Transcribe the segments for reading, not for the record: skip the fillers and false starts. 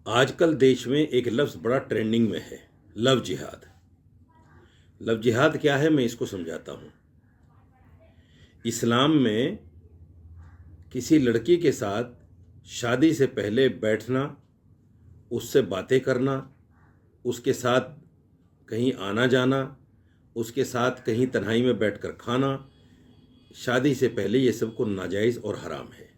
आजकल देश में एक लफ्ज़ बड़ा ट्रेंडिंग में है, लव जिहाद। लव जिहाद क्या है, मैं इसको समझाता हूँ। इस्लाम में किसी लड़की के साथ शादी से पहले बैठना, उससे बातें करना, उसके साथ कहीं आना जाना, उसके साथ कहीं तन्हाई में बैठकर खाना, शादी से पहले ये सब को नाजायज़ और हराम है।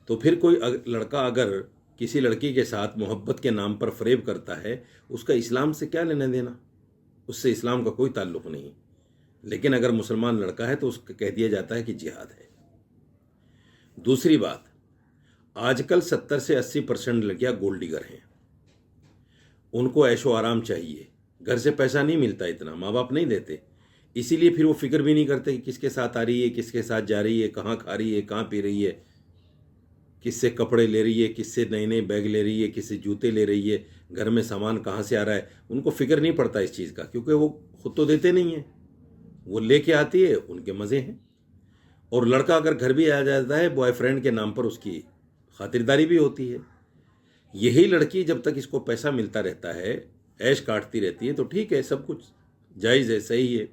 तो फिर कोई लड़का अगर किसी लड़की के साथ मोहब्बत के नाम पर फ़रेब करता है, उसका इस्लाम से क्या लेना देना, उससे इस्लाम का कोई ताल्लुक़ नहीं। लेकिन अगर मुसलमान लड़का है तो उसको कह दिया जाता है कि जिहाद है। दूसरी बात, आजकल 70 से 80% लड़कियां गोल्ड डिगर हैं। उनको ऐशो आराम चाहिए, घर से पैसा नहीं मिलता, इतना माँ बाप नहीं देते, इसीलिए फिर वो फिक्र भी नहीं करते कि किसके साथ आ रही है, किसके साथ जा रही है, कहाँ खा रही है, कहाँ पी रही है, किससे कपड़े ले रही है, किससे नए नए बैग ले रही है, किससे जूते ले रही है, घर में सामान कहाँ से आ रहा है। उनको फिक्र नहीं पड़ता इस चीज़ का, क्योंकि वो खुद तो देते नहीं हैं, वो लेके आती है, उनके मज़े हैं। और लड़का अगर घर भी आ जाता है, बॉयफ्रेंड के नाम पर उसकी खातिरदारी भी होती है। यही लड़की जब तक इसको पैसा मिलता रहता है, ऐश काटती रहती है, तो ठीक है, सब कुछ जायज़ है, सही है,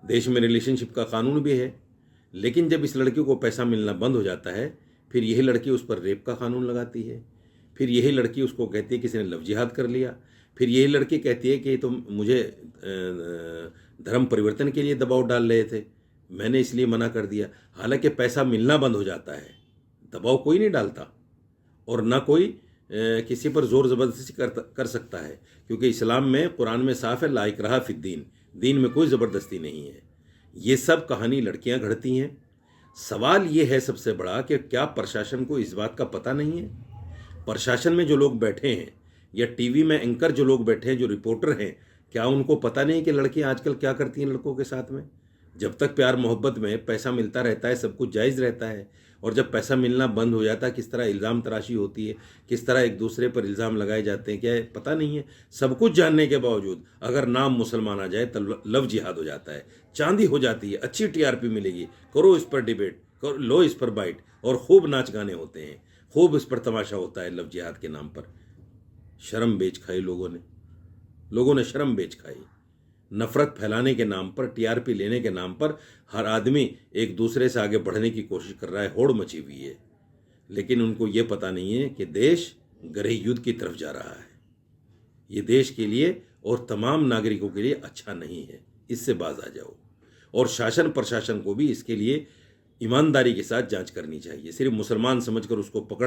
देश में रिलेशनशिप का कानून भी है। लेकिन जब इस लड़की को पैसा मिलना बंद हो जाता है, फिर यही लड़की उस पर रेप का कानून लगाती है। फिर यही लड़की उसको कहती है किसी ने लव जिहाद कर लिया। फिर यही लड़की कहती है कि तुम मुझे धर्म परिवर्तन के लिए दबाव डाल रहे थे, मैंने इसलिए मना कर दिया। हालांकि पैसा मिलना बंद हो जाता है, दबाव कोई नहीं डालता और ना कोई किसी पर ज़ोर ज़बरदस्ती कर सकता है, क्योंकि इस्लाम में, कुरान में साफ है, ला इकराह फिद्दीन, दीन में कोई ज़बरदस्ती नहीं है। ये सब कहानी लड़कियां घड़ती हैं। सवाल ये है सबसे बड़ा कि क्या प्रशासन को इस बात का पता नहीं है? प्रशासन में जो लोग बैठे हैं या टीवी में एंकर जो लोग बैठे हैं, जो रिपोर्टर हैं, क्या उनको पता नहीं कि लड़कियां आजकल क्या करती हैं लड़कों के साथ में? जब तक प्यार मोहब्बत में पैसा मिलता रहता है, सब कुछ जायज़ रहता है, और जब पैसा मिलना बंद हो जाता है, किस तरह इल्ज़ाम तराशी होती है, किस तरह एक दूसरे पर इल्ज़ाम लगाए जाते हैं, क्या है पता नहीं है। सब कुछ जानने के बावजूद अगर नाम मुसलमान आ जाए तो लव जिहाद हो जाता है, चांदी हो जाती है, अच्छी टीआरपी मिलेगी, करो इस पर डिबेट, करो, लो इस पर बाइट, और खूब नाच गाने होते हैं, खूब इस पर तमाशा होता है लव जिहाद के नाम पर। शर्म बेच खाई लोगों ने शर्म बेच खाई। नफरत फैलाने के नाम पर, टीआरपी लेने के नाम पर हर आदमी एक दूसरे से आगे बढ़ने की कोशिश कर रहा है, होड़ मची हुई है। लेकिन उनको ये पता नहीं है कि देश गृह युद्ध की तरफ जा रहा है। ये देश के लिए और तमाम नागरिकों के लिए अच्छा नहीं है, इससे बाज आ जाओ। और शासन प्रशासन को भी इसके लिए ईमानदारी के साथ जांच करनी चाहिए। सिर्फ मुसलमान समझकर उसको पकड़